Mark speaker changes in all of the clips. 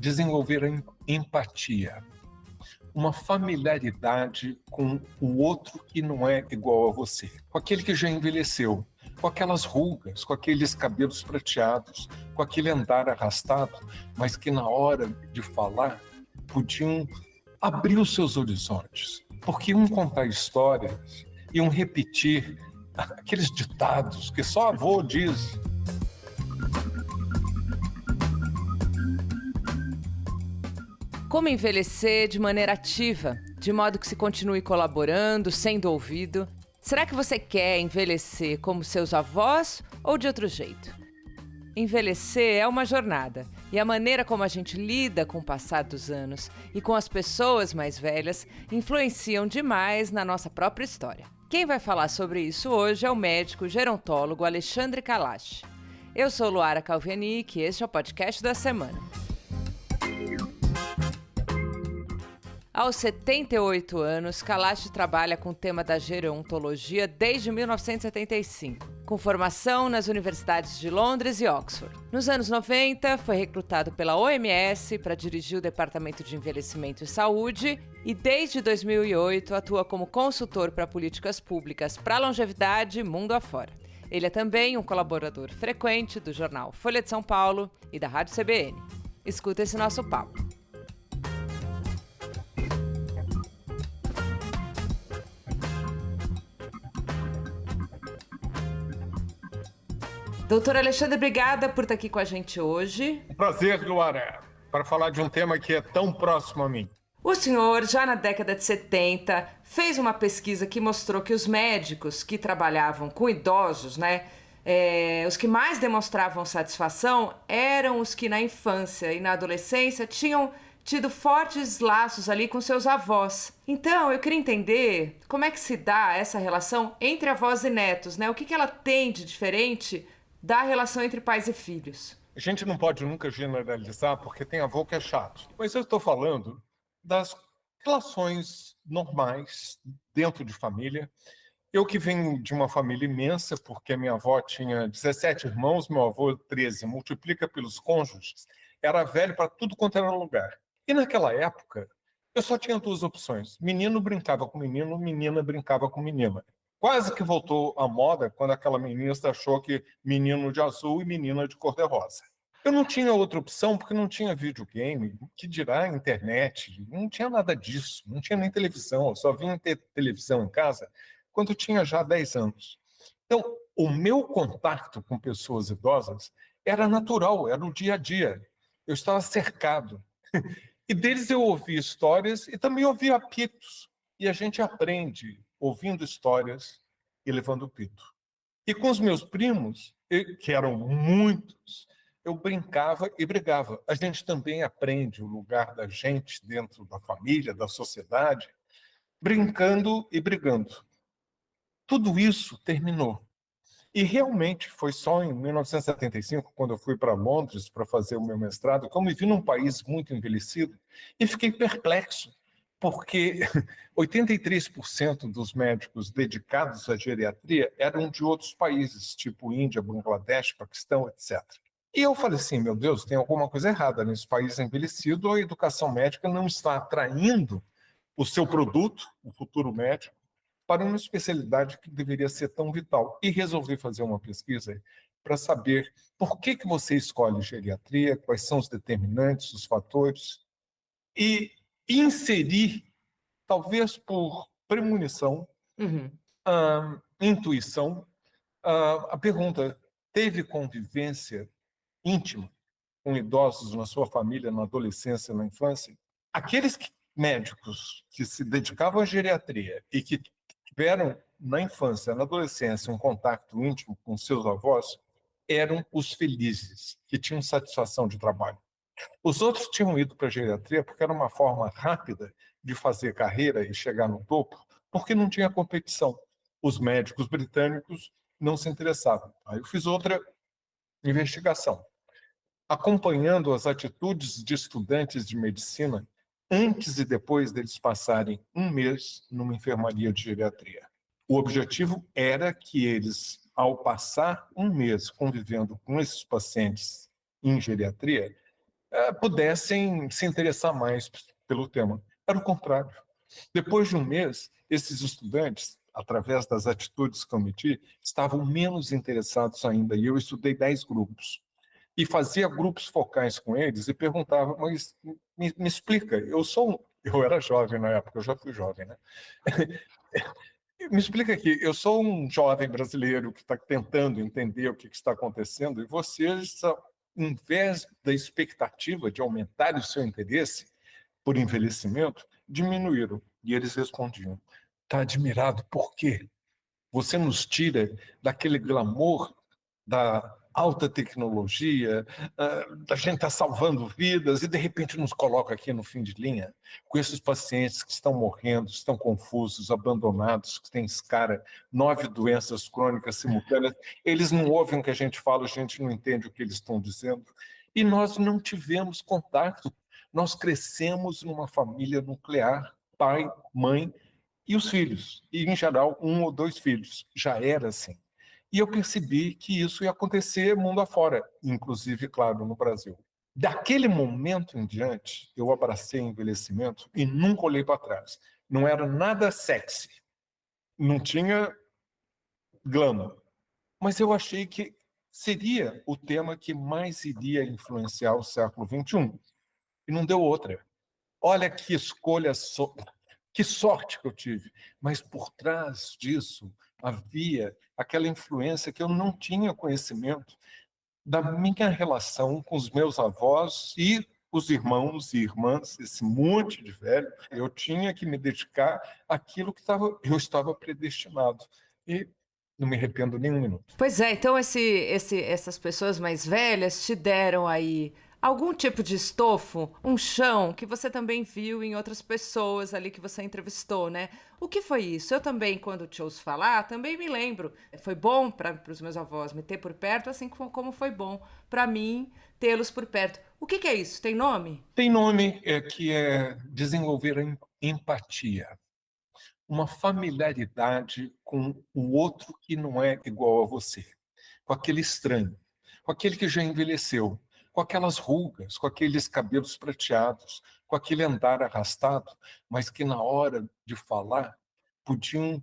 Speaker 1: desenvolver a empatia, uma familiaridade com o outro que não é igual a você, com aquele que já envelheceu, com aquelas rugas, com aqueles cabelos prateados, com aquele andar arrastado, mas que na hora de falar podiam abrir os seus horizontes, porque iam contar histórias, iam repetir aqueles ditados que só avô diz.
Speaker 2: Como envelhecer de maneira ativa, de modo que se continue colaborando, sendo ouvido? Será que você quer envelhecer como seus avós ou de outro jeito? Envelhecer é uma jornada, e a maneira como a gente lida com o passar dos anos e com as pessoas mais velhas influenciam demais na nossa própria história. Quem vai falar sobre isso hoje é o médico gerontólogo Alexandre Kalash. Eu sou Luara Calvenic e este é o podcast da semana. Aos 78 anos, Kalash trabalha com o tema da gerontologia desde 1975, com formação nas universidades de Londres e Oxford. Nos anos 90, foi recrutado pela OMS para dirigir o Departamento de Envelhecimento e Saúde e desde 2008 atua como consultor para políticas públicas para a longevidade mundo afora. Ele é também um colaborador frequente do jornal Folha de São Paulo e da Rádio CBN. Escuta esse nosso papo. Doutor Alexandre, obrigada por estar aqui com a gente hoje.
Speaker 1: Um prazer, Luara, para falar de um tema que é tão próximo a mim.
Speaker 2: O senhor, já na década de 70, fez uma pesquisa que mostrou que os médicos que trabalhavam com idosos, os que mais demonstravam satisfação eram os que na infância e na adolescência tinham tido fortes laços ali com seus avós. Então, eu queria entender como é que se dá essa relação entre avós e netos, O que ela tem de diferente da relação entre pais e filhos?
Speaker 1: A gente não pode nunca generalizar porque tem avô que é chato. Mas eu estou falando das relações normais dentro de família. Eu que venho de uma família imensa, porque a minha avó tinha 17 irmãos, meu avô 13, multiplica pelos cônjuges, era velho para tudo quanto era lugar. E naquela época, eu só tinha duas opções. Menino brincava com menino, menina brincava com menina. Quase que voltou à moda quando aquela ministra achou que menino de azul e menina de cor-de-rosa. Eu não tinha outra opção porque não tinha videogame, que dirá internet, não tinha nada disso, não tinha nem televisão, eu só vim ter televisão em casa quando eu tinha já 10 anos. Então, o meu contato com pessoas idosas era natural, era o dia a dia. Eu estava cercado. E deles eu ouvi histórias e também ouvi apitos. E a gente aprende ouvindo histórias e levando pito. E com os meus primos, que eram muitos, eu brincava e brigava. A gente também aprende o lugar da gente dentro da família, da sociedade, brincando e brigando. Tudo isso terminou. E realmente foi só em 1975, quando eu fui para Londres para fazer o meu mestrado, que eu me vi num país muito envelhecido e fiquei perplexo, porque 83% dos médicos dedicados à geriatria eram de outros países, tipo Índia, Bangladesh, Paquistão, etc. E eu falei assim, meu Deus, tem alguma coisa errada nesse país envelhecido, a educação médica não está atraindo o seu produto, o futuro médico, para uma especialidade que deveria ser tão vital. E resolvi fazer uma pesquisa para saber por que você escolhe geriatria, quais são os determinantes, os fatores, e inserir, talvez por premonição, intuição, a pergunta: teve convivência íntima com idosos na sua família, na adolescência, na infância? Aqueles médicos que se dedicavam à geriatria e que tiveram na infância, na adolescência, um contato íntimo com seus avós, eram os felizes, que tinham satisfação de trabalho. Os outros tinham ido para a geriatria porque era uma forma rápida de fazer carreira e chegar no topo, porque não tinha competição. Os médicos britânicos não se interessavam. Aí eu fiz outra investigação, acompanhando as atitudes de estudantes de medicina antes e depois deles passarem um mês numa enfermaria de geriatria. O objetivo era que eles, ao passar um mês convivendo com esses pacientes em geriatria, pudessem se interessar mais pelo tema. Era o contrário. Depois de um mês, esses estudantes, através das atitudes que eu meti, estavam menos interessados ainda. E eu estudei 10 grupos. E fazia grupos focais com eles e perguntava, mas me explica, eu era jovem na época, eu já fui jovem, né? Me explica aqui, eu sou um jovem brasileiro que está tentando entender o que está acontecendo e vocês, em vez da expectativa de aumentar o seu interesse por envelhecimento, diminuíram. E eles respondiam, está admirado por quê? Você nos tira daquele glamour da alta tecnologia, da gente estar salvando vidas e de repente nos coloca aqui no fim de linha com esses pacientes que estão morrendo, estão confusos, abandonados, que têm escara, 9 doenças crônicas simultâneas. Eles não ouvem o que a gente fala, a gente não entende o que eles estão dizendo. E nós não tivemos contato. Nós crescemos numa família nuclear, pai, mãe e os filhos. E, em geral, 1 ou 2 filhos. Já era assim. E eu percebi que isso ia acontecer mundo afora, inclusive, claro, no Brasil. Daquele momento em diante, eu abracei o envelhecimento e nunca olhei para trás. Não era nada sexy, não tinha glamour, mas eu achei que seria o tema que mais iria influenciar o século XXI. E não deu outra. Olha que escolha, que sorte que eu tive. Mas por trás disso havia aquela influência que eu não tinha conhecimento da minha relação com os meus avós e os irmãos e irmãs, esse monte de velho. Eu tinha que me dedicar àquilo que eu estava predestinado. E não me arrependo nem um minuto.
Speaker 2: Pois é, então essas pessoas mais velhas te deram aí algum tipo de estofo, um chão que você também viu em outras pessoas ali que você entrevistou, né? O que foi isso? Eu também, quando te ouço falar, também me lembro. Foi bom para os meus avós me ter por perto, assim como foi bom para mim tê-los por perto. O que é isso? Tem nome?
Speaker 1: Tem nome que é desenvolver a empatia, uma familiaridade com o outro que não é igual a você, com aquele estranho, com aquele que já envelheceu, com aquelas rugas, com aqueles cabelos prateados, com aquele andar arrastado, mas que na hora de falar podiam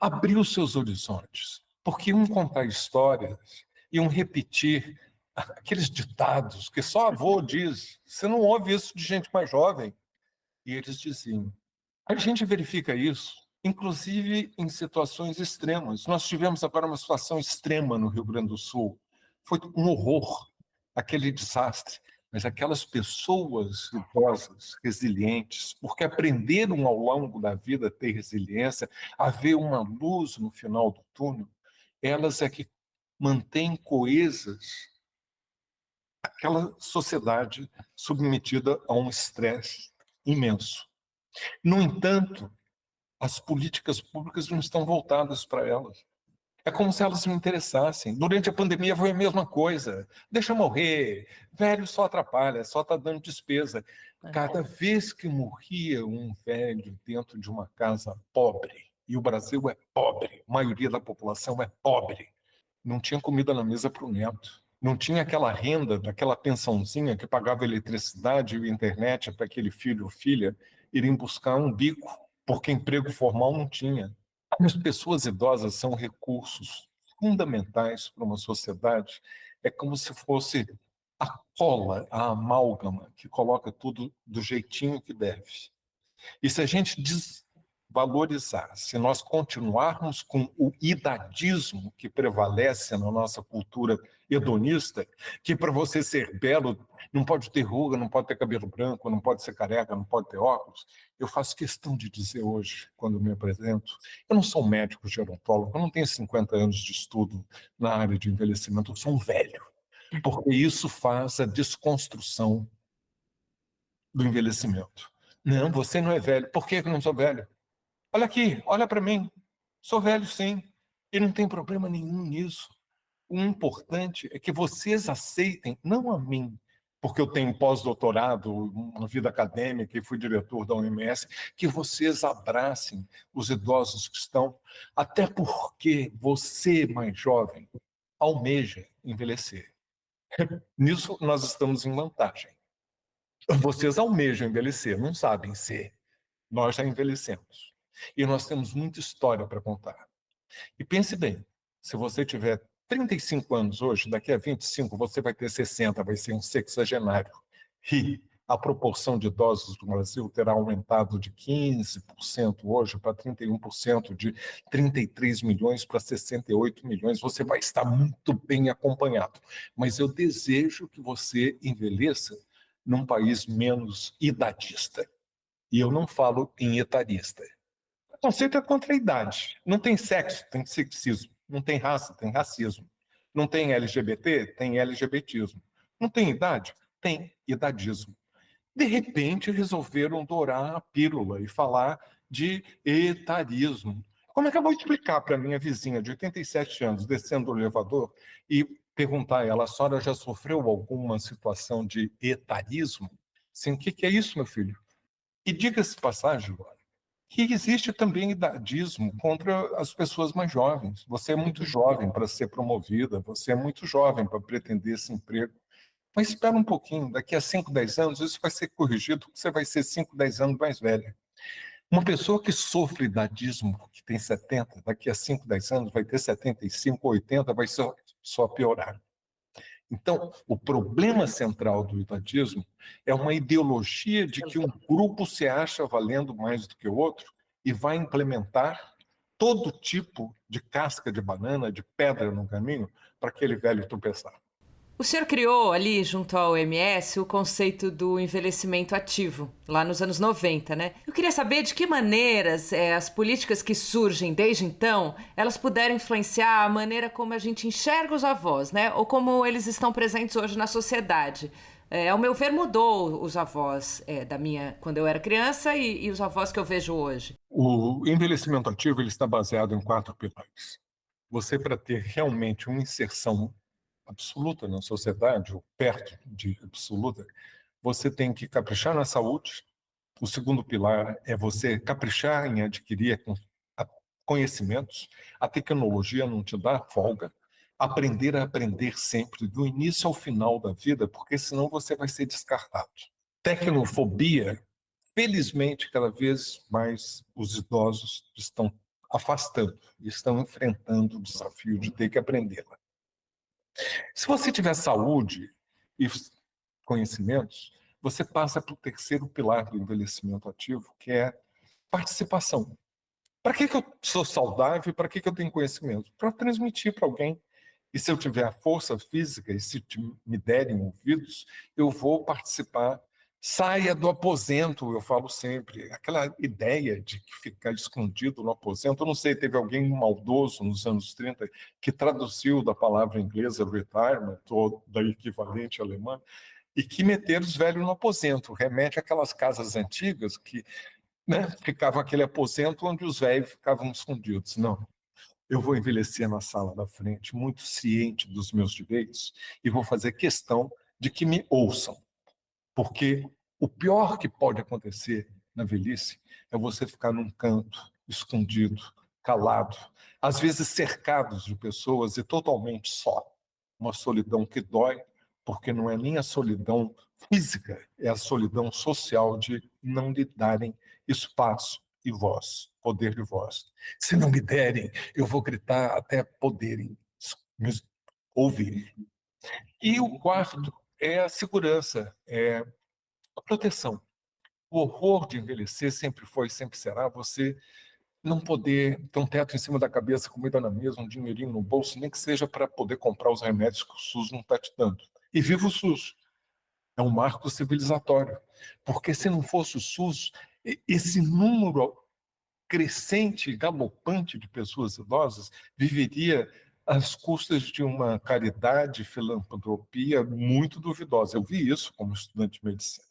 Speaker 1: abrir os seus horizontes, porque iam contar histórias, iam repetir aqueles ditados que só avô diz. Você não ouve isso de gente mais jovem. E eles diziam, a gente verifica isso, inclusive em situações extremas. Nós tivemos agora uma situação extrema no Rio Grande do Sul. Foi um horror, aquele desastre. Mas aquelas pessoas idosas, resilientes, porque aprenderam ao longo da vida a ter resiliência, a ver uma luz no final do túnel, elas é que mantêm coesas aquela sociedade submetida a um estresse imenso. No entanto, as políticas públicas não estão voltadas para elas. É como se elas não interessassem. Durante a pandemia foi a mesma coisa. Deixa morrer, velho só atrapalha, só está dando despesa. Cada vez que morria um velho dentro de uma casa pobre, e o Brasil é pobre, a maioria da população é pobre, não tinha comida na mesa para o neto. Não tinha aquela renda, daquela pensãozinha que pagava eletricidade e internet para aquele filho ou filha irem buscar um bico, porque emprego formal não tinha. As pessoas idosas são recursos fundamentais para uma sociedade. É como se fosse a cola, a amálgama, que coloca tudo do jeitinho que deve. E se a gente desvalorizar, se nós continuarmos com o idadismo que prevalece na nossa cultura hedonista, que para você ser belo não pode ter ruga, não pode ter cabelo branco, não pode ser careca, não pode ter óculos, eu faço questão de dizer hoje, quando me apresento, eu não sou médico gerontólogo, eu não tenho 50 anos de estudo na área de envelhecimento, eu sou um velho, porque isso faz a desconstrução do envelhecimento. Não, você não é velho. Por que eu não sou velho? Olha aqui, olha para mim. Sou velho, sim. E não tem problema nenhum nisso. O importante é que vocês aceitem, não a mim, porque eu tenho pós-doutorado, uma vida acadêmica e fui diretor da OMS, que vocês abracem os idosos que estão, até porque você, mais jovem, almeja envelhecer. Nisso nós estamos em vantagem. Vocês almejam envelhecer, não sabem se nós já envelhecemos. E nós temos muita história para contar. E pense bem, se você tiver 35 anos hoje, daqui a 25 você vai ter 60, vai ser um sexagenário. E a proporção de idosos do Brasil terá aumentado de 15% hoje para 31%, de 33 milhões para 68 milhões. Você vai estar muito bem acompanhado. Mas eu desejo que você envelheça num país menos idadista. E eu não falo em etarista. O conceito é contra a idade. Não tem sexo, tem sexismo. Não tem raça, tem racismo. Não tem LGBT, tem LGBTismo. Não tem idade, tem idadismo. De repente, resolveram dourar a pílula e falar de etarismo. Como é que eu vou explicar para minha vizinha de 87 anos, descendo do elevador, e perguntar a ela, a senhora já sofreu alguma situação de etarismo? Sim, o que é isso, meu filho? E diga-se de passagem, que existe também idadismo contra as pessoas mais jovens. Você é muito jovem para ser promovida, você é muito jovem para pretender esse emprego. Mas espera um pouquinho, daqui a 5, 10 anos, isso vai ser corrigido, você vai ser 5, 10 anos mais velha. Uma pessoa que sofre idadismo, que tem 70, daqui a 5, 10 anos vai ter 75, 80, vai só piorar. Então, o problema central do idadismo é uma ideologia de que um grupo se acha valendo mais do que o outro e vai implementar todo tipo de casca de banana, de pedra no caminho, para aquele velho tropeçar.
Speaker 2: O senhor criou ali, junto à OMS, o conceito do envelhecimento ativo, lá nos anos 90, né? Eu queria saber de que maneiras as políticas que surgem desde então, elas puderam influenciar a maneira como a gente enxerga os avós, né? Ou como eles estão presentes hoje na sociedade. Ao meu ver, mudou os avós quando eu era criança e os avós que eu vejo hoje.
Speaker 1: O envelhecimento ativo ele está baseado em 4 pilares. Você, para ter realmente uma inserção absoluta na sociedade, ou perto de absoluta, você tem que caprichar na saúde. O segundo pilar é você caprichar em adquirir conhecimentos. A tecnologia não te dá folga. Aprender a aprender sempre, do início ao final da vida, porque senão você vai ser descartado. Tecnofobia, felizmente, cada vez mais os idosos estão afastando, estão enfrentando o desafio de ter que aprendê-la. Se você tiver saúde e conhecimentos, você passa para o terceiro pilar do envelhecimento ativo, que é participação. Para que eu sou saudável e para que eu tenho conhecimento? Para transmitir para alguém. E se eu tiver a força física e se me derem ouvidos, eu vou participar. Saia do aposento, eu falo sempre. Aquela ideia de que ficar escondido no aposento, eu não sei, teve alguém maldoso nos anos 30 que traduziu da palavra inglesa retirement, ou da equivalente alemã, e que meteram os velhos no aposento. Remete àquelas casas antigas que, né, ficava aquele aposento onde os velhos ficavam escondidos. Não. Eu vou envelhecer na sala da frente, muito ciente dos meus direitos, e vou fazer questão de que me ouçam. Porque o pior que pode acontecer na velhice é você ficar num canto, escondido, calado, às vezes cercados de pessoas e totalmente só. Uma solidão que dói, porque não é nem a solidão física, é a solidão social de não lhe darem espaço e voz, poder de voz. Se não me derem, eu vou gritar até poderem me ouvir. E o quarto é a segurança, é a proteção. O horror de envelhecer sempre foi e sempre será você não poder ter um teto em cima da cabeça, comida na mesa, um dinheirinho no bolso, nem que seja para poder comprar os remédios que o SUS não está te dando. E viva o SUS! É um marco civilizatório. Porque se não fosse o SUS, esse número crescente, galopante de pessoas idosas viveria às custas de uma caridade, filantropia muito duvidosa. Eu vi isso como estudante de medicina.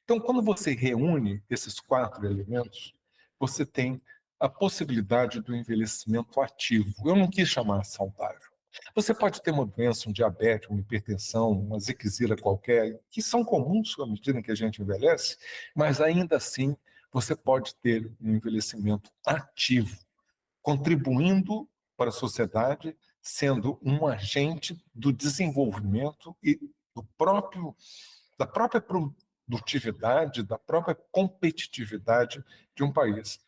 Speaker 1: Então, quando você reúne esses 4 elementos, você tem a possibilidade do envelhecimento ativo. Eu não quis chamar saudável. Você pode ter uma doença, um diabetes, uma hipertensão, uma ziquezira qualquer, que são comuns à medida que a gente envelhece, mas ainda assim você pode ter um envelhecimento ativo, contribuindo para a sociedade, sendo um agente do desenvolvimento e da própria produtividade, da própria competitividade de um país.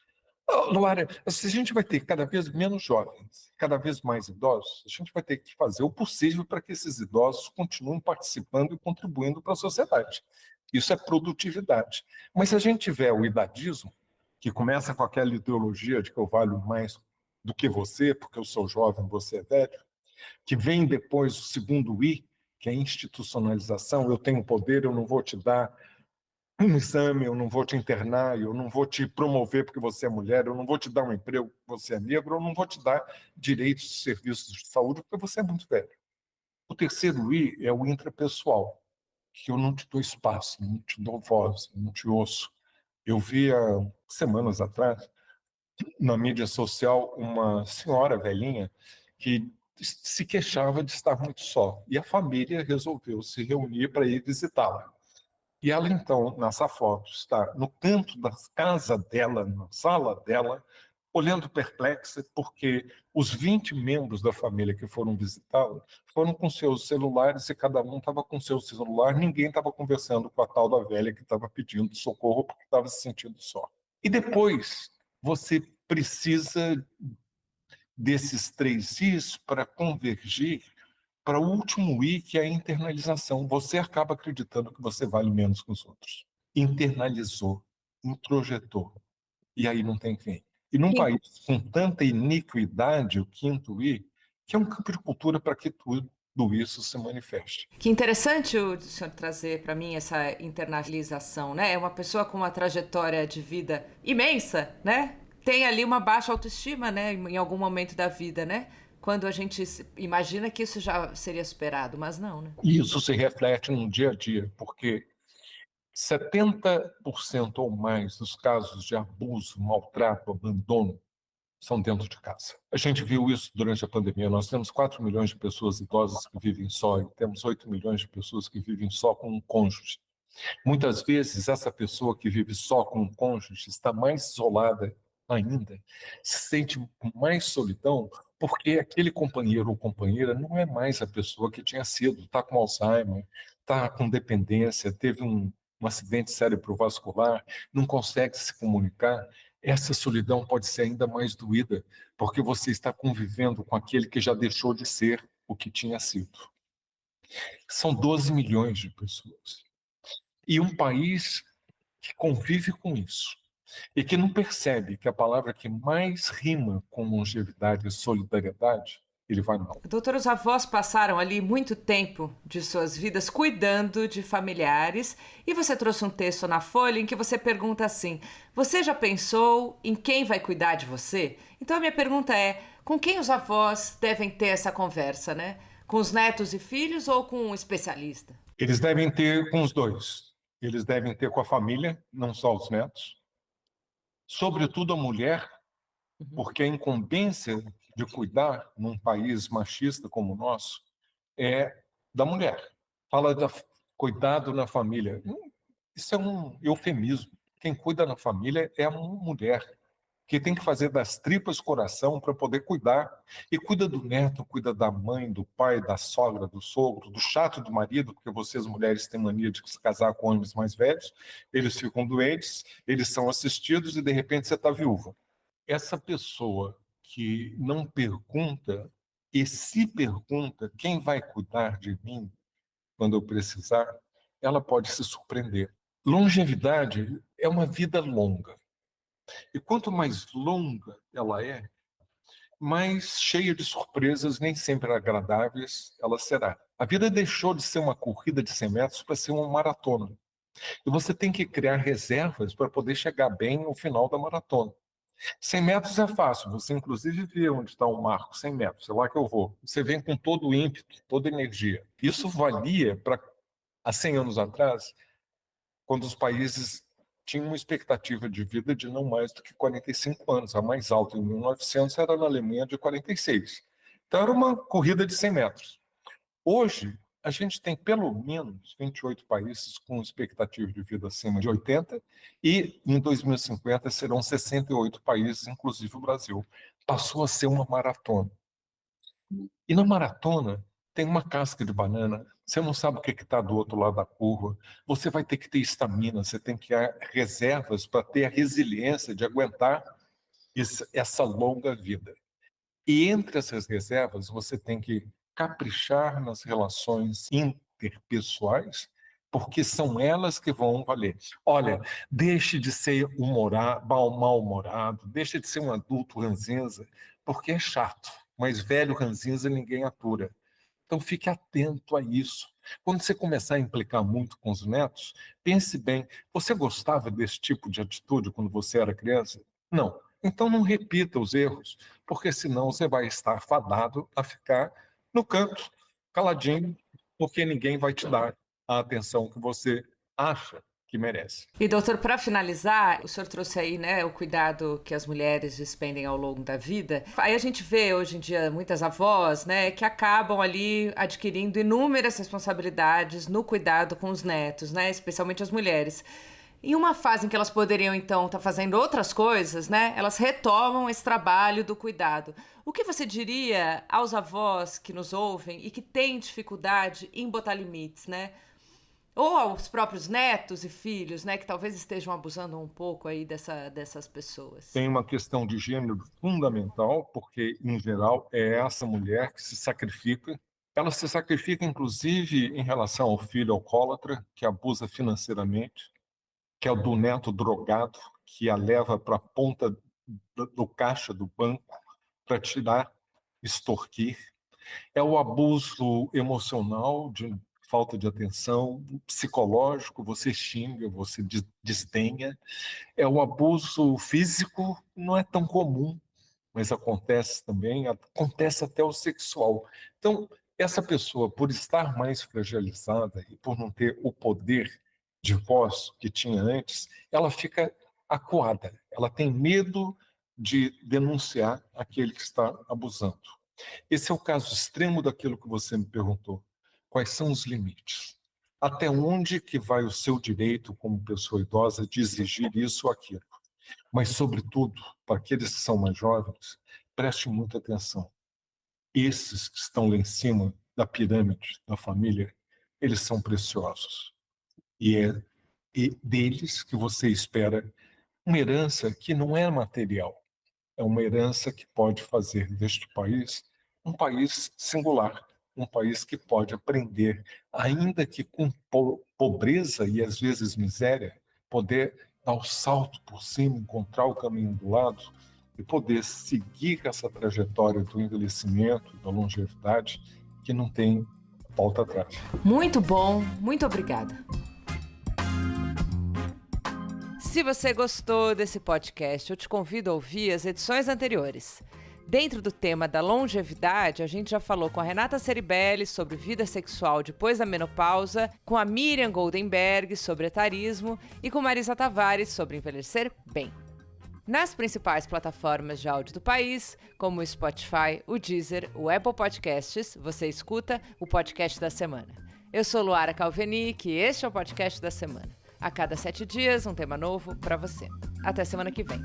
Speaker 1: Luara, se a gente vai ter cada vez menos jovens, cada vez mais idosos, a gente vai ter que fazer o possível para que esses idosos continuem participando e contribuindo para a sociedade. Isso é produtividade. Mas se a gente tiver o idadismo, que começa com aquela ideologia de que eu valho mais do que você, porque eu sou jovem, você é velho, que vem depois o segundo I, que é a institucionalização, eu tenho poder, eu não vou te dar um exame, eu não vou te internar, eu não vou te promover porque você é mulher, eu não vou te dar um emprego porque você é negro, eu não vou te dar direitos de serviços de saúde porque você é muito velho. O terceiro I é o intrapessoal, que eu não te dou espaço, não te dou voz, não te ouço. Eu vi há semanas atrás, na mídia social, uma senhora velhinha que se queixava de estar muito só. E a família resolveu se reunir para ir visitá-la. E ela, então, nessa foto, está no canto da casa dela, na sala dela, olhando perplexa, porque os 20 membros da família que foram visitá-la foram com seus celulares e cada um estava com seu celular, ninguém estava conversando com a tal da velha que estava pedindo socorro porque estava se sentindo só. E depois, você precisa desses três Is para convergir para o último I, que é a internalização. Você acaba acreditando que você vale menos que os outros. Internalizou, introjetou. E aí não tem fim. E num país com tanta iniquidade, o quinto I, que é um campo de cultura para que tudo isso se manifeste.
Speaker 2: Que interessante o senhor trazer para mim essa internalização, né? É uma pessoa com uma trajetória de vida imensa, né? Tem ali uma baixa autoestima, né? Em algum momento da vida, né? Quando a gente imagina que isso já seria superado, mas não, né?
Speaker 1: E isso se reflete no dia a dia, porque 70% ou mais dos casos de abuso, maltrato, abandono são dentro de casa. A gente viu isso durante a pandemia. Nós temos 4 milhões de pessoas idosas que vivem só e temos 8 milhões de pessoas que vivem só com um cônjuge. Muitas vezes, essa pessoa que vive só com um cônjuge está mais isolada ainda, se sente com mais solidão, porque aquele companheiro ou companheira não é mais a pessoa que tinha sido, está com Alzheimer, está com dependência, teve um acidente cerebrovascular, não consegue se comunicar. Essa solidão pode ser ainda mais doída, porque você está convivendo com aquele que já deixou de ser o que tinha sido. São 12 milhões de pessoas. E um país que convive com isso e que não percebe que a palavra que mais rima com longevidade e solidariedade, ele vai mal.
Speaker 2: Doutor, os avós passaram ali muito tempo de suas vidas cuidando de familiares e você trouxe um texto na Folha em que você pergunta assim: você já pensou em quem vai cuidar de você? Então a minha pergunta é: com quem os avós devem ter essa conversa, né? Com os netos e filhos ou com um especialista?
Speaker 1: Eles devem ter com os dois. Eles devem ter com a família, não só os netos. Sobretudo a mulher, porque a incumbência de cuidar num país machista como o nosso é da mulher. Fala de cuidado na família. Isso é um eufemismo. Quem cuida na família é a mulher, que tem que fazer das tripas coração para poder cuidar. E cuida do neto, cuida da mãe, do pai, da sogra, do sogro, do chato do marido, porque vocês mulheres têm mania de se casar com homens mais velhos, eles ficam doentes, eles são assistidos e de repente você está viúva. Essa pessoa que não pergunta e se pergunta quem vai cuidar de mim quando eu precisar, ela pode se surpreender. Longevidade é uma vida longa. E quanto mais longa ela é, mais cheia de surpresas, nem sempre agradáveis, ela será. A vida deixou de ser uma corrida de 100 metros para ser uma maratona. E você tem que criar reservas para poder chegar bem ao final da maratona. 100 metros é fácil, você inclusive vê onde está o marco, 100 metros, é lá que eu vou. Você vem com todo o ímpeto, toda a energia. Isso valia para, há 100 anos atrás, quando os países tinham uma expectativa de vida de não mais do que 45 anos. A mais alta, em 1900, era na Alemanha de 46. Então, era uma corrida de 100 metros. Hoje, a gente tem pelo menos 28 países com expectativa de vida acima de 80 e em 2050 serão 68 países, inclusive o Brasil. Passou a ser uma maratona. E na maratona, tem uma casca de banana, você não sabe o que está do outro lado da curva, você vai ter que ter estamina, você tem que ter reservas para ter a resiliência de aguentar essa longa vida. E entre essas reservas, você tem que caprichar nas relações interpessoais, porque são elas que vão valer. Olha, deixe de ser mal-humorado, deixe de ser um adulto ranzinza, porque é chato, mas velho ranzinza ninguém atura. Então fique atento a isso. Quando você começar a implicar muito com os netos, pense bem, você gostava desse tipo de atitude quando você era criança? Não. Então não repita os erros, porque senão você vai estar fadado a ficar no canto, caladinho, porque ninguém vai te dar a atenção que você acha que merece.
Speaker 2: E, doutor, para finalizar, o senhor trouxe aí, né, o cuidado que as mulheres despendem ao longo da vida. Aí a gente vê hoje em dia muitas avós, né, que acabam ali adquirindo inúmeras responsabilidades no cuidado com os netos, né, especialmente as mulheres. Em uma fase em que elas poderiam, então, estar fazendo outras coisas, né, elas retomam esse trabalho do cuidado. O que você diria aos avós que nos ouvem e que têm dificuldade em botar limites, né? Ou aos próprios netos e filhos, né, que talvez estejam abusando um pouco aí dessas pessoas.
Speaker 1: Tem uma questão de gênero fundamental, porque, em geral, é essa mulher que se sacrifica. Ela se sacrifica, inclusive, em relação ao filho alcoólatra, que abusa financeiramente, que é o do neto drogado, que a leva para a ponta do caixa do banco para tirar, extorquir. É o abuso emocional, de falta de atenção, psicológico, você xinga, você desdenha. É o abuso físico, não é tão comum, mas acontece também, acontece até o sexual. Então, essa pessoa, por estar mais fragilizada e por não ter o poder de voz que tinha antes, ela fica acuada, ela tem medo de denunciar aquele que está abusando. Esse é o caso extremo daquilo que você me perguntou. Quais são os limites? Até onde que vai o seu direito como pessoa idosa de exigir isso ou aquilo? Mas, sobretudo, para aqueles que são mais jovens, preste muita atenção. Esses que estão lá em cima da pirâmide da família, eles são preciosos. E é deles que você espera uma herança que não é material. É uma herança que pode fazer deste país um país singular, um país que pode aprender, ainda que com pobreza e às vezes miséria, poder dar o salto por cima, encontrar o caminho do lado e poder seguir essa trajetória do envelhecimento, da longevidade, que não tem volta atrás.
Speaker 2: Muito bom, muito obrigada. Se você gostou desse podcast, eu te convido a ouvir as edições anteriores. Dentro do tema da longevidade, a gente já falou com a Renata Ceribelli sobre vida sexual depois da menopausa, com a Miriam Goldenberg sobre etarismo e com Marisa Tavares sobre envelhecer bem. Nas principais plataformas de áudio do país, como o Spotify, o Deezer, o Apple Podcasts, você escuta o podcast da semana. Eu sou Luara Calvenic e este é o podcast da semana. A cada 7 dias, um tema novo para você. Até semana que vem.